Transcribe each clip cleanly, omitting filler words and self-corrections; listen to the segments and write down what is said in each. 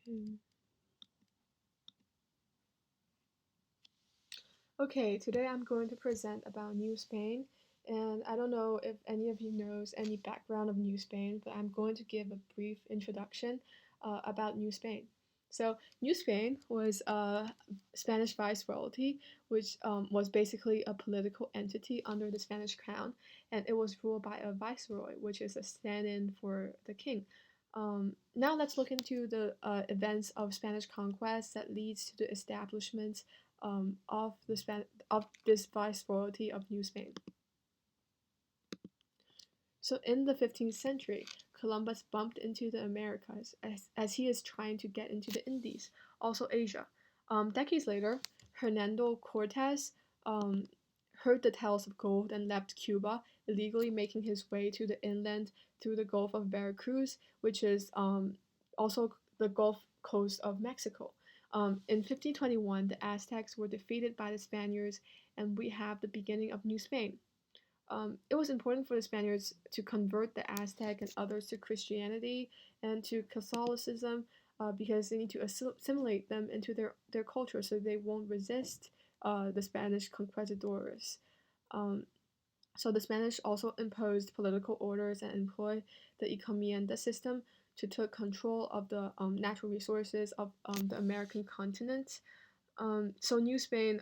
Mm. Okay, today I'm going to present about New Spain, and I don't know if any of you knows any background of New Spain, but I'm going to give a brief introduction about New Spain. So, New Spain was a Spanish viceroyalty, which was basically a political entity under the Spanish crown, and it was ruled by a viceroy, which is a stand-in for the king. Now let's look into the events of Spanish conquest that leads to the establishment of this viceroyalty of New Spain. So in the 15th century, Columbus bumped into the Americas as he is trying to get into the Indies, also Asia. Decades later, Hernando Cortez um, heard the tales of gold and left Cuba, illegally making his way to the inland through the Gulf of Veracruz, which is also the Gulf Coast of Mexico. In 1521, the Aztecs were defeated by the Spaniards, and we have the beginning of New Spain. It was important for the Spaniards to convert the Aztec and others to Christianity and to Catholicism because they need to assimilate them into their culture so they won't resist the Spanish conquistadors. Um, so the Spanish also imposed political orders and employed the encomienda system to take control of the natural resources of the American continent. So New Spain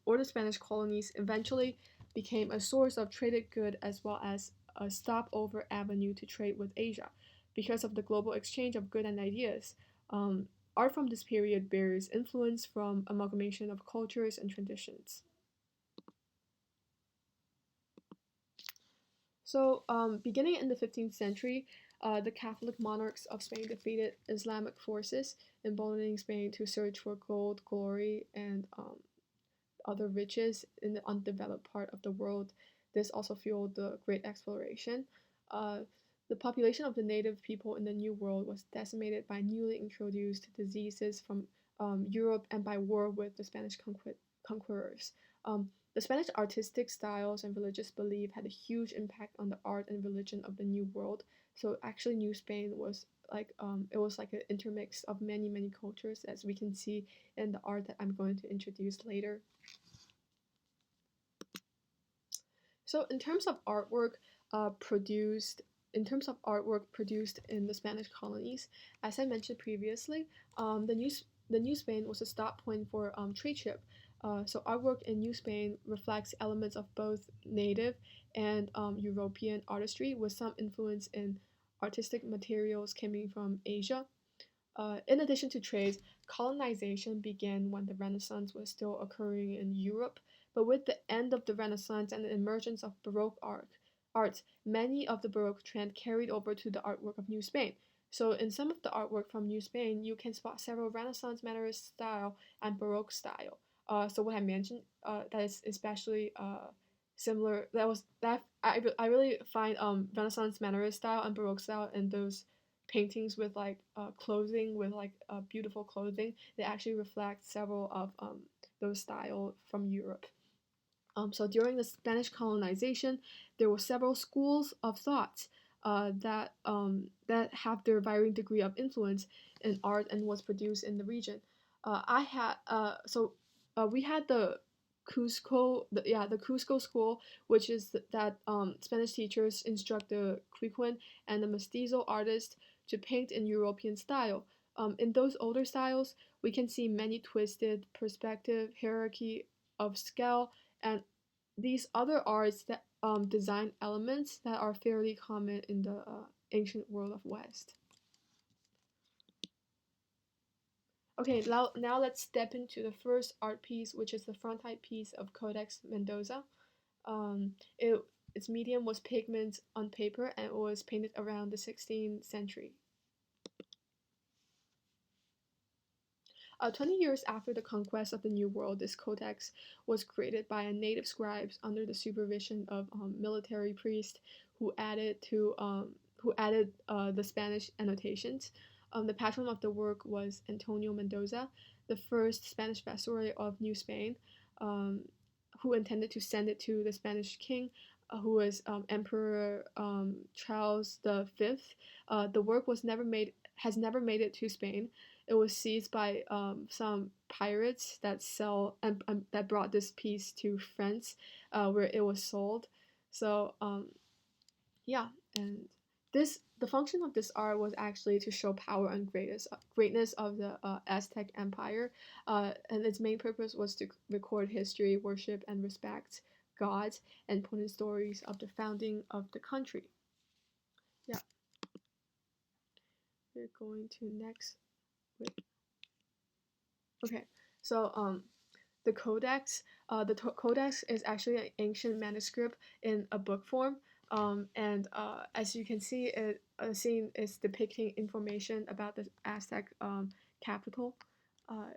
or the Spanish colonies eventually became a source of traded good as well as a stopover avenue to trade with Asia. Because of the global exchange of good and ideas, art from this period bears influence from amalgamation of cultures and traditions. So, beginning in the 15th century, the Catholic monarchs of Spain defeated Islamic forces, emboldening Spain to search for gold, glory, and other riches in the undeveloped part of the world. This also fueled the Great Exploration. Uh, the population of the native people in the New World was decimated by newly introduced diseases from Europe and by war with the Spanish conquerors. The Spanish artistic styles and religious belief had a huge impact on the art and religion of the New World. So actually, New Spain was it was like an intermix of many cultures, as we can see in the art that I'm going to introduce later. So in terms of artwork produced in the Spanish colonies, as I mentioned previously, the New Spain was a stop point for trade ship. So artwork in New Spain reflects elements of both native and European artistry, with some influence in artistic materials coming from Asia. In addition to trade, colonization began when the Renaissance was still occurring in Europe, but with the end of the Renaissance and the emergence of Baroque art, many of the Baroque trend carried over to the artwork of New Spain. So in some of the artwork from New Spain, you can spot several Renaissance Mannerist style and Baroque style. So what I mentioned, that is especially similar. That was that I really find Renaissance Mannerist style and Baroque style in those paintings with like clothing with like beautiful clothing. They actually reflect several of those style from Europe. So during the Spanish colonization, there were several schools of thought that have their varying degree of influence in art and was produced in the region. I had so We had the the Cusco school, which is that Spanish teachers instruct the Quiquin and the Mestizo artist to paint in European style. In those older styles, we can see many twisted perspective, hierarchy of scale, and these other arts that design elements that are fairly common in the ancient world of West. Okay, now let's step into the first art piece, which is the frontispiece piece of Codex Mendoza. Its medium was pigment on paper and it was painted around the 16th century. 20 years after the conquest of the New World, this codex was created by a native scribes under the supervision of military priests who added the Spanish annotations. The patron of the work was Antonio Mendoza, the first Spanish viceroy of New Spain, um, who intended to send it to the Spanish king, who was Emperor Charles V. The work was never made has never made it to Spain, it was seized by some pirates that sell and that brought this piece to France, where it was sold. So yeah, and the function of this art was actually to show power and greatness of the Aztec Empire, and its main purpose was to record history, worship, and respect gods, and put in stories of the founding of the country. Yeah, we're going to next. Wait. Okay, so the codex. The codex is actually an ancient manuscript in a book form. And as you can see, a scene is depicting information about the Aztec capital. Uh,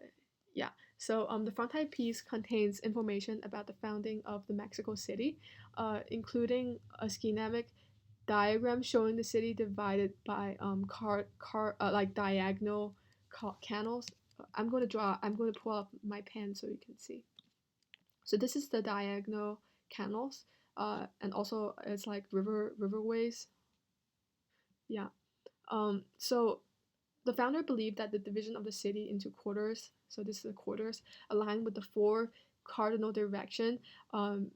yeah, so the frontispiece contains information about the founding of the Mexico City, including a schematic diagram showing the city divided by like diagonal canals. I'm going to pull up my pen so you can see. So this is the diagonal canals, and also it's like riverways. Yeah. So the founder believed that the division of the city into quarters, so this is the quarters, aligned with the four cardinal direction,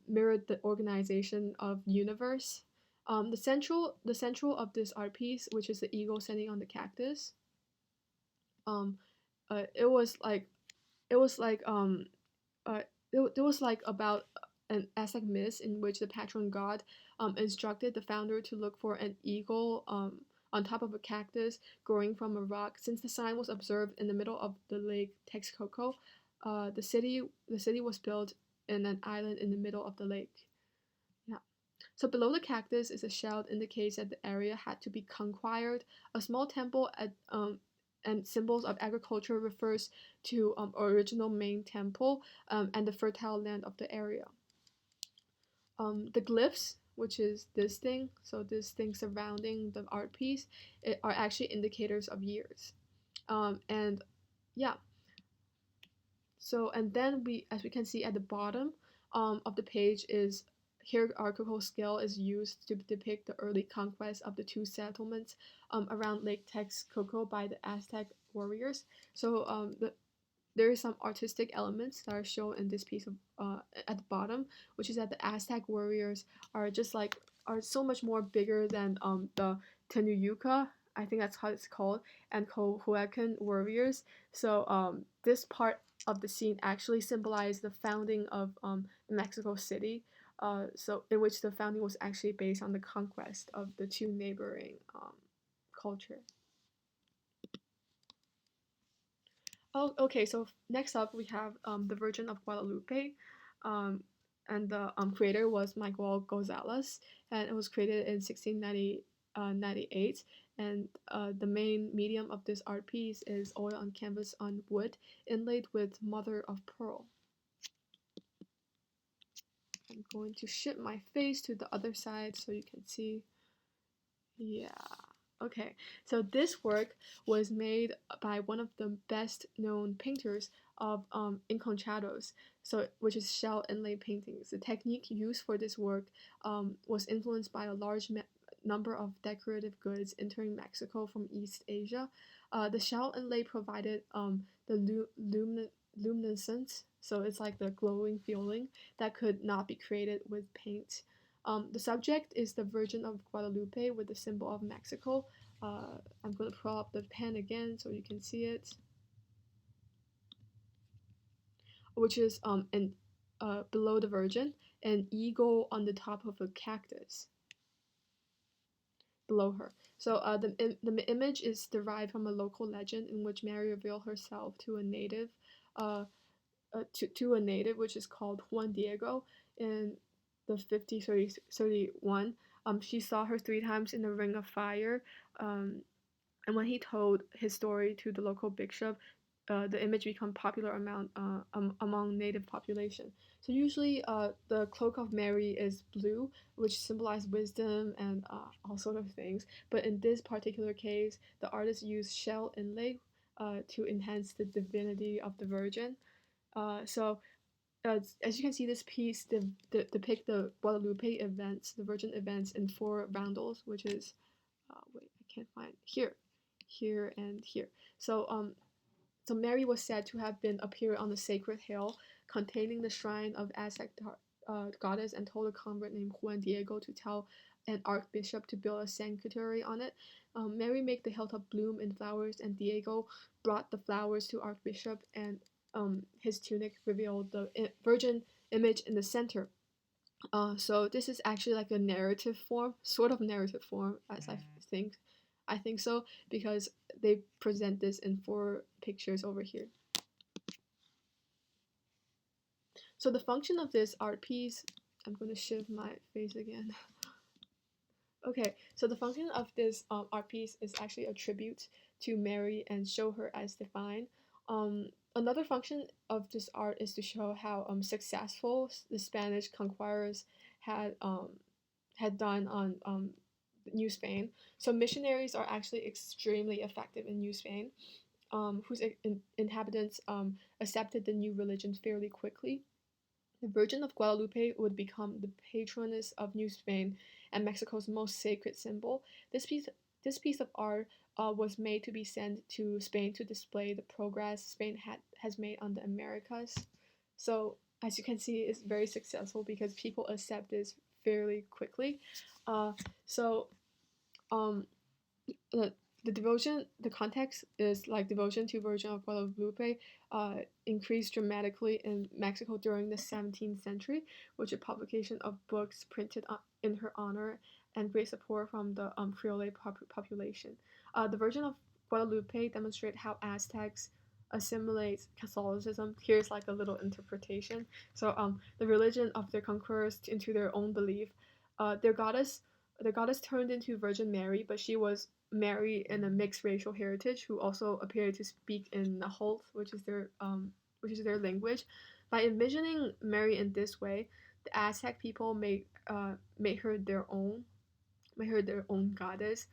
mirrored the organization of universe. The central of this art piece, which is the eagle standing on the cactus. Um, it was like it was like uh, it was like about an Aztec myth in which the patron god instructed the founder to look for an eagle on top of a cactus growing from a rock. Since the sign was observed in the middle of the lake Texcoco, the city was built in an island in the middle of the lake. Yeah. So below the cactus is a shell that indicates that the area had to be conquired. A small temple and symbols of agriculture refers to original main temple and the fertile land of the area. The glyphs, which is this thing, so this thing surrounding the art piece, are actually indicators of years. And yeah, so and then as we can see at the bottom of the page is hierarchical scale is used to depict the early conquest of the two settlements around Lake Texcoco by the Aztec warriors. So there is some artistic elements that are shown in this piece of at the bottom, which is that the Aztec warriors are so much more bigger than the Tenuyuca. I think that's how it's called, and Cohuacan warriors. So this part of the scene actually symbolized the founding of Mexico City. So in which the founding was actually based on the conquest of the two neighboring culture. Oh, okay. So next up, we have the Virgin of Guadalupe, um, and the creator was Miguel Gonzalez, and it was created in 1698. And the main medium of this art piece is oil on canvas on wood, inlaid with mother of pearl. I'm going to shift my face to the other side so you can see. Yeah. Okay, so this work was made by one of the best known painters of enconchados, so which is shell inlay paintings. The technique used for this work was influenced by a large number of decorative goods entering Mexico from East Asia. The shell inlay provided the luminescence, so it's like the glowing feeling that could not be created with paint. The subject is the Virgin of Guadalupe with the symbol of Mexico. I'm going to pull up the pen again so you can see it, which is below the Virgin, an eagle on the top of a cactus below her. So the image is derived from a local legend in which Mary revealed herself to a native, to a native which is called Juan Diego in the 5031. She saw her 3 times in the ring of fire. And when he told his story to the local bishop, the image became popular among native population. So usually, the cloak of Mary is blue, which symbolizes wisdom and all sort of things. But in this particular case, the artist used shell inlay to enhance the divinity of the Virgin. So as you can see, this piece depict the Guadalupe events, the Virgin events, in 4 roundels, which is wait, I can't find here, and here. So so Mary was said to have been appeared on the sacred hill containing the shrine of Aztec goddess, and told a convert named Juan Diego to tell an archbishop to build a sanctuary on it. Mary made the hilltop bloom in flowers, and Diego brought the flowers to Archbishop, and his tunic revealed the virgin image in the center. So this is actually like a narrative form, sort of narrative form, as think. I think so because they present this in 4 pictures over here. So the function of this art piece, I'm going to shift my face again. Okay, so the function of this art piece is actually a tribute to Mary and show her as divine. Another function of this art is to show how successful the Spanish conquerors had done on New Spain. So missionaries are actually extremely effective in New Spain, whose inhabitants accepted the new religion fairly quickly. The Virgin of Guadalupe would become the patroness of New Spain and Mexico's most sacred symbol. This piece of art was made to be sent to Spain to display the progress Spain has made on the Americas. So as you can see, it's very successful because people accept this fairly quickly. So the devotion, the context is like devotion to Virgin of Guadalupe increased dramatically in Mexico during the 17th century, which a publication of books printed in her honor and great support from the Creole population. The Virgin of Guadalupe demonstrate how Aztecs assimilate Catholicism. Here's like a little interpretation. So the religion of their conquerors into their own belief. Their goddess turned into Virgin Mary, but she was Mary in a mixed racial heritage who also appeared to speak in Nahuatl, which is their language. By envisioning Mary in this way, the Aztec people made her their own goddess.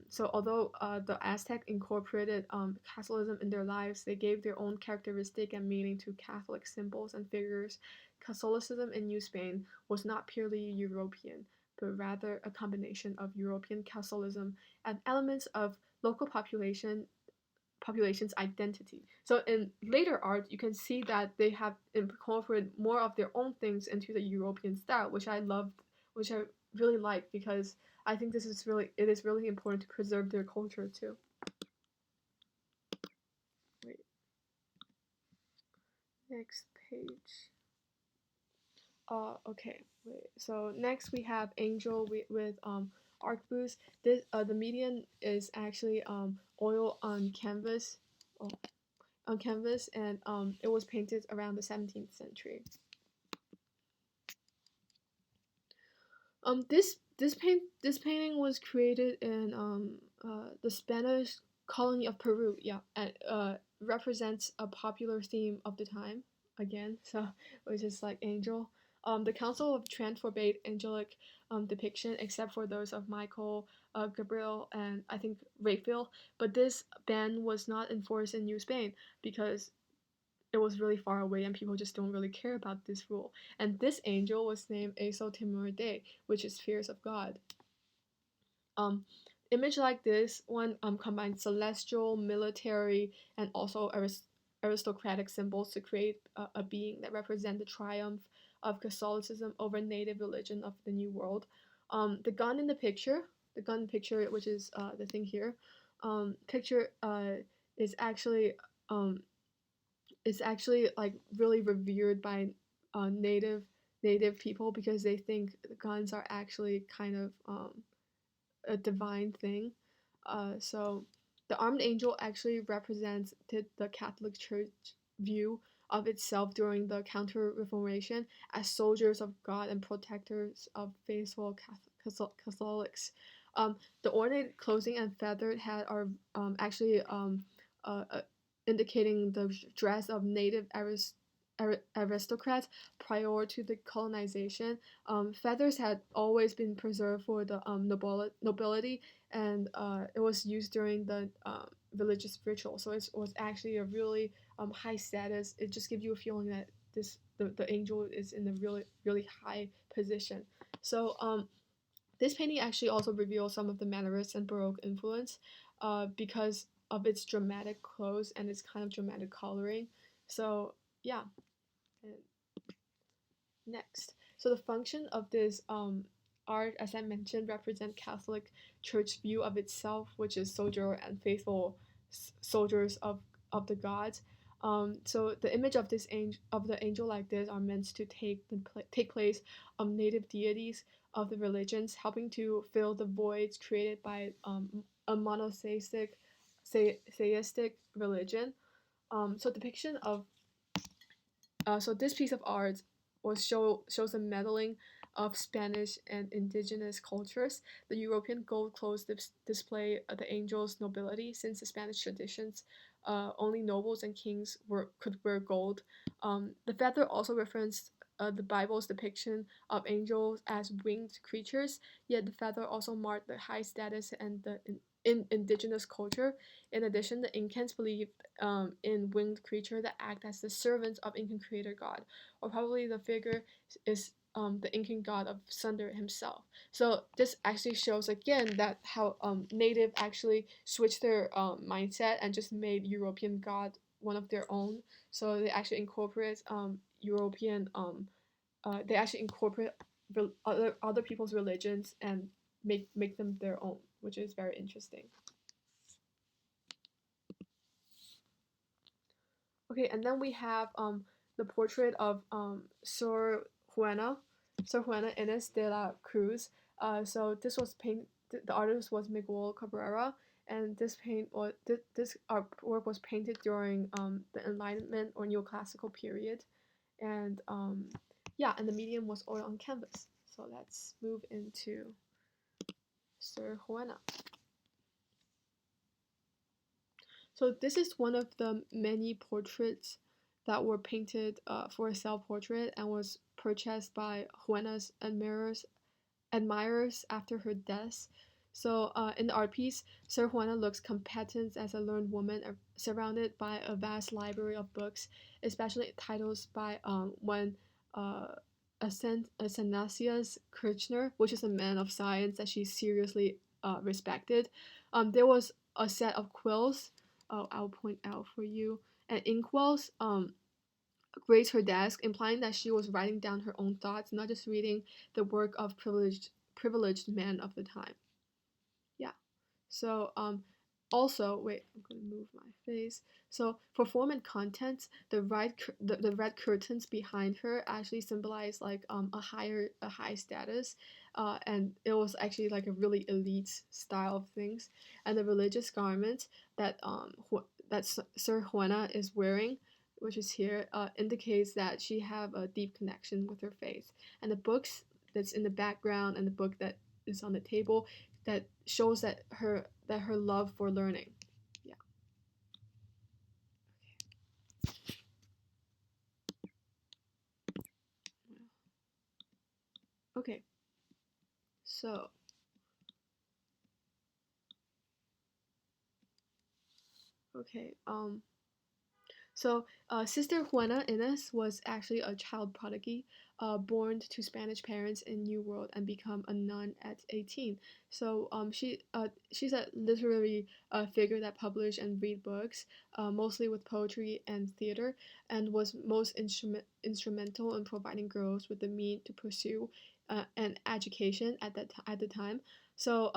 So although the Aztec incorporated Catholicism in their lives, they gave their own characteristic and meaning to Catholic symbols and figures. Catholicism in New Spain was not purely European, but rather a combination of European Catholicism and elements of local population's identity. So in later art, you can see that they have incorporated more of their own things into the European style, which I really like because I think it is really important to preserve their culture too. Wait. Next page. Okay. Wait. So next we have Angel with arquebus. This the median is actually oil on canvas. Oh, on canvas, and it was painted around the 17th century. This painting was created in the Spanish colony of Peru. Yeah, and represents a popular theme of the time again. So which is like angel. The Council of Trent forbade angelic depiction except for those of Michael, Gabriel, and I think Raphael. But this ban was not enforced in New Spain because it was really far away and people just don't really care about this rule. And this angel was named Aso Temur Dei, which is fears of God. Image like this one combines celestial, military, and also aristocratic symbols to create a being that represent the triumph of Catholicism over native religion of the New World. The gun in the picture, which is the thing here, picture is actually like really revered by native people because they think the guns are actually kind of a divine thing. So the armed angel actually represents the Catholic Church view of itself during the Counter-Reformation as soldiers of God and protectors of faithful Catholics. The ornate clothing and feathered hat are actually indicating the dress of native aristocrats prior to the colonization. Feathers had always been preserved for the nobility, and it was used during the religious ritual. So it was actually a really high status. It just gives you a feeling that the angel is in a really high position. So this painting actually also reveals some of the Mannerist and Baroque influence, because of its dramatic clothes and its kind of dramatic coloring. So yeah, and next. So the function of this art, as I mentioned, represent Catholic Church view of itself, which is soldier and faithful soldiers of the gods. So the image of this angel of the angel like this are meant to take place of native deities of the religions, helping to fill the voids created by a monotheistic theistic religion. So depiction of so this piece of art shows a meddling of Spanish and indigenous cultures. The European gold clothes display the angel's nobility, since the Spanish traditions, only nobles and kings could wear gold. The feather also referenced the Bible's depiction of angels as winged creatures, yet the feather also marked the high status and the in indigenous culture. In addition, the Incans believed in winged creature that act as the servants of Incan creator god, or probably the figure is the Incan god of Thunder himself. So this actually shows again that how native actually switched their mindset and just made European god one of their own. So they actually incorporate European they actually incorporate other people's religions and make them their own, which is very interesting. Okay, and then we have the portrait of Sor Juana Inés de la Cruz. So this was paint. The artist was Miguel Cabrera, and this artwork was painted during the Enlightenment or Neoclassical period, and yeah, and the medium was oil on canvas. So let's move into Sor Juana. So this is one of the many portraits that were painted for a self-portrait and was purchased by Juana's admirers after her death. So in the art piece, Sor Juana looks competent as a learned woman surrounded by a vast library of books, especially titles by one Athanasius Kirchner, which is a man of science that she seriously respected. There was a set of quills. I'll point out for you. And inkwells graced her desk, implying that she was writing down her own thoughts, not just reading the work of privileged men of the time. Yeah. So also wait, I'm gonna move my face. So for form and content, the red curtains behind her actually symbolize like a high status, and it was actually like a really elite style of things. And the religious garment that Sir Juana is wearing, which is here, indicates that she have a deep connection with her faith. And the books that's in the background and the book that is on the table that shows her love for learning. Yeah. Okay. So okay. Sister Juana Inés was actually a child prodigy, born to Spanish parents in New World and become a nun at 18. So she's a literary figure that published and read books, mostly with poetry and theater, and was most instrumental in providing girls with the means to pursue an education at the time. So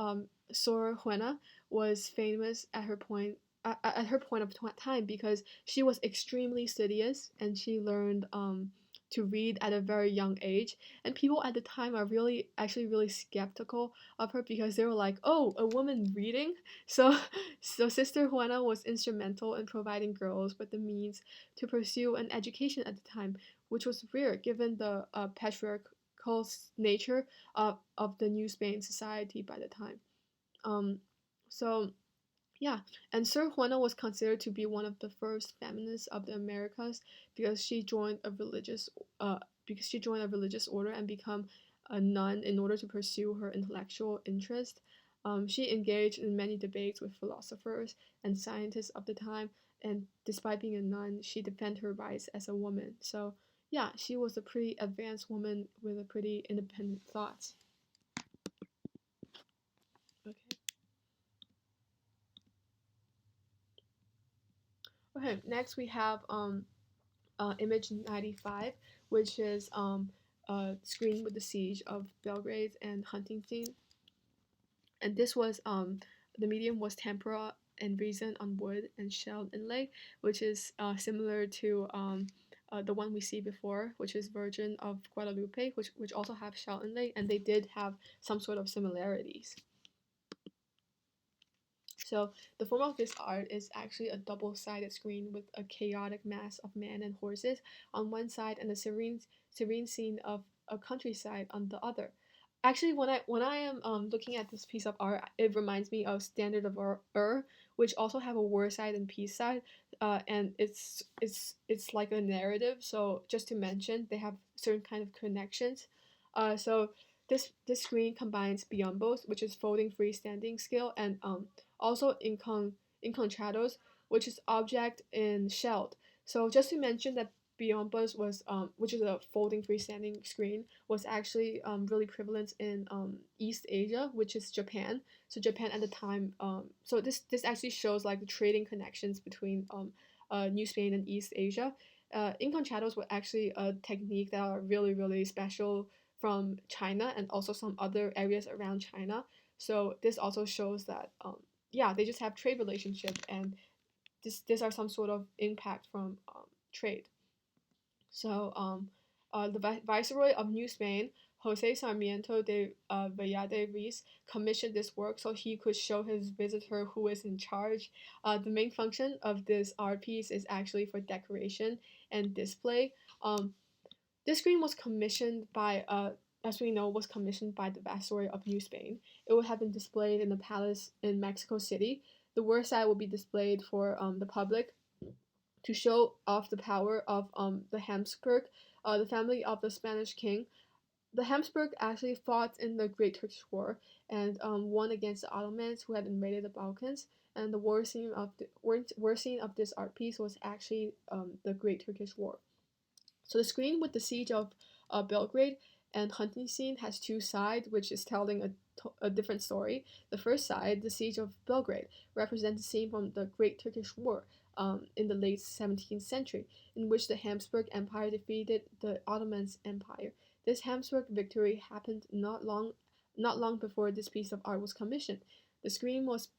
Sor Juana was famous at her point of time because she was extremely studious and she learned to read at a very young age, and people at the time are really skeptical of her because they were like, oh, a woman reading. So Sister Juana was instrumental in providing girls with the means to pursue an education at the time, which was rare given the patriarchal nature of the New Spain society by the time. So yeah, and Sor Juana was considered to be one of the first feminists of the Americas because uh, she joined a religious order and become a nun in order to pursue her intellectual interest. She engaged in many debates with philosophers and scientists of the time, and despite being a nun, she defended her rights as a woman. So yeah, she was a pretty advanced woman with a pretty independent thoughts. Okay. Okay, next we have image 95, which is a screen with the siege of Belgrade and hunting scene. And this was the medium was tempera and resin on wood and shell inlay, which is similar to the one we see before, which is Virgin of Guadalupe, which also have shell inlay, and they did have some sort of similarities. So the form of this art is actually a double-sided screen with a chaotic mass of men and horses on one side and a serene scene of a countryside on the other. Actually, when I am looking at this piece of art, it reminds me of Standard of which also have a war side and peace side, and it's like a narrative. So just to mention, they have certain kind of connections. So this screen combines biombos, which is folding freestanding scale, and also incontrados, which is object in shelled. So just to mention that biombos was which is a folding freestanding screen, was actually really prevalent in East Asia, which is Japan. So Japan at the time, so this actually shows like the trading connections between New Spain and East Asia. Incontrados were actually a technique that are really special from China and also some other areas around China. So this also shows that yeah, they just have trade relationship, and these are some sort of impact from trade. So the viceroy of New Spain, Jose Sarmiento de Valladares, commissioned this work so he could show his visitor who is in charge. The main function of this art piece is actually for decoration and display. This screen was commissioned by, as we know, was commissioned by the Viceroy of New Spain. It would have been displayed in the palace in Mexico City. The war side will be displayed for the public to show off the power of the Habsburg, the family of the Spanish king. The Habsburg actually fought in the Great Turkish War and won against the Ottomans who had invaded the Balkans. And the war scene of this art piece was actually the Great Turkish War. So the screen with the siege of Belgrade and hunting scene has two sides, which is telling a different story. The first side, the siege of Belgrade, represents the scene from the Great Turkish War in the late 17th century, in which the Habsburg Empire defeated the Ottoman Empire. This Habsburg victory happened not long before this piece of art was commissioned. The screen was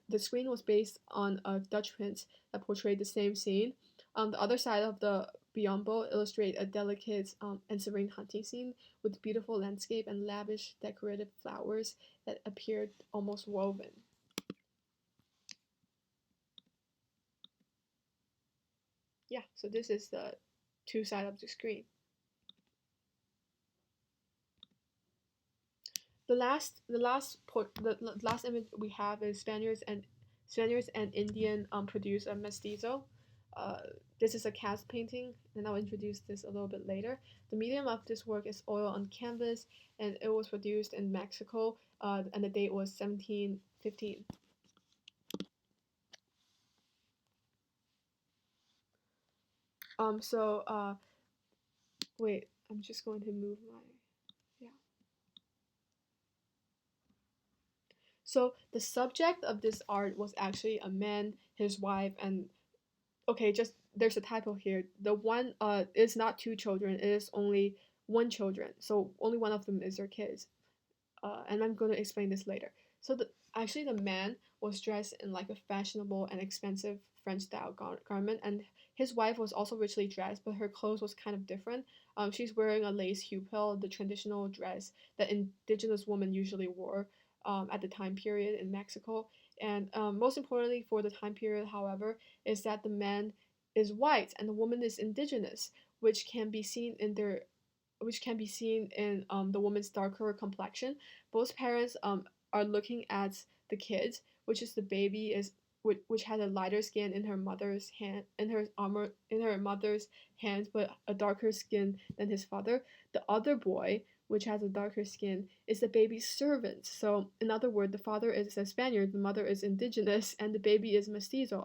based on a Dutch print that portrayed the same scene. On the other side of the Biombo illustrate a delicate and serene hunting scene with beautiful landscape and lavish decorative flowers that appeared almost woven. Yeah, so this is the two sides of the screen. The last image we have is Spaniards and Indian produce a mestizo. Uh, this is a cast painting, and I'll introduce this a little bit later. The medium of this work is oil on canvas, and it was produced in Mexico, and the date was 1715. So wait, I'm just going to move my yeah. So the subject of this art was actually a man, his wife, and okay, just there's a typo here. The one is not two children, it is only one children. So only one of them is their kids. And I'm going to explain this later. So actually the man was dressed in like a fashionable and expensive French style garment, and his wife was also richly dressed, but her clothes was kind of different. She's wearing a lace huipil, the traditional dress that indigenous women usually wore at the time period in Mexico. And most importantly for the time period, however, is that the man is white and the woman is indigenous, which can be seen in their which can be seen in the woman's darker complexion. Both parents are looking at the kids, which is the baby is which had a lighter skin in her mother's hand in her mother's hands, but a darker skin than his father. The other boy, which has a darker skin, is the baby's servant. So in other words, the father is a Spaniard, the mother is indigenous, and the baby is mestizo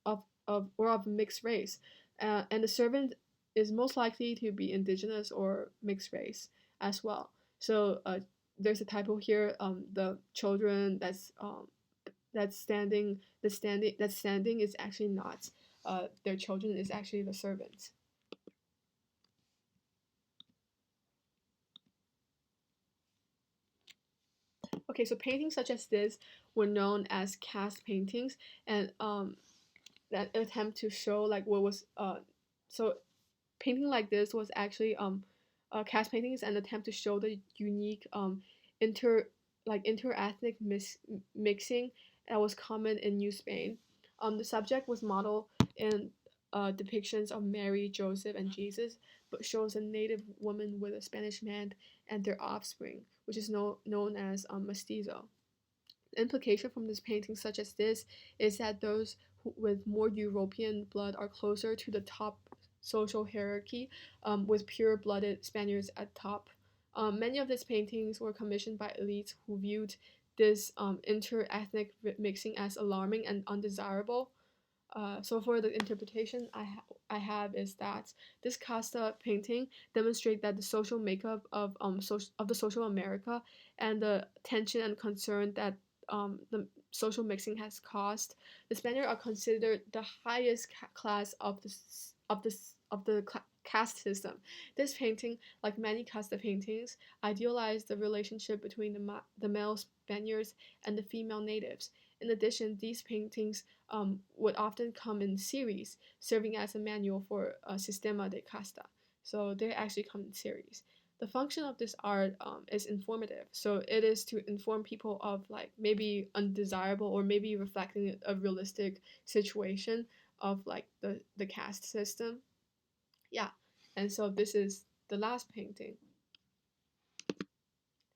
of mixed race. And the servant is most likely to be indigenous or mixed race as well. So there's a typo here. The children that's standing is actually not their children is actually the servants. Okay, so paintings such as this were known as caste paintings, and that attempt to show like what was so painting like this was actually caste paintings, an attempt to show the unique inter interethnic mixing that was common in New Spain. The subject was modeled in depictions of Mary, Joseph, and Jesus, but shows a native woman with a Spanish man and their offspring, which is known as mestizo. The implication from this painting, such as this, is that those with more European blood are closer to the top social hierarchy, with pure blooded Spaniards at top. Many of these paintings were commissioned by elites who viewed this inter-ethnic mixing as alarming and undesirable. So for the interpretation I have is that this casta painting demonstrate that the social makeup of of the social America and the tension and concern that the social mixing has caused. The Spaniards are considered the highest class of the caste system. This painting, like many casta paintings, idealized the relationship between the male Spaniards and the female natives. In addition, these paintings would often come in series, serving as a manual for Sistema de Casta. So they actually come in series. The function of this art is informative. So it is to inform people of like maybe undesirable or maybe reflecting a realistic situation of like the caste system. Yeah. And so this is the last painting.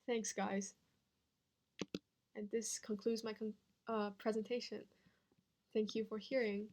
Thanks, guys. And this concludes my presentation. Thank you for hearing.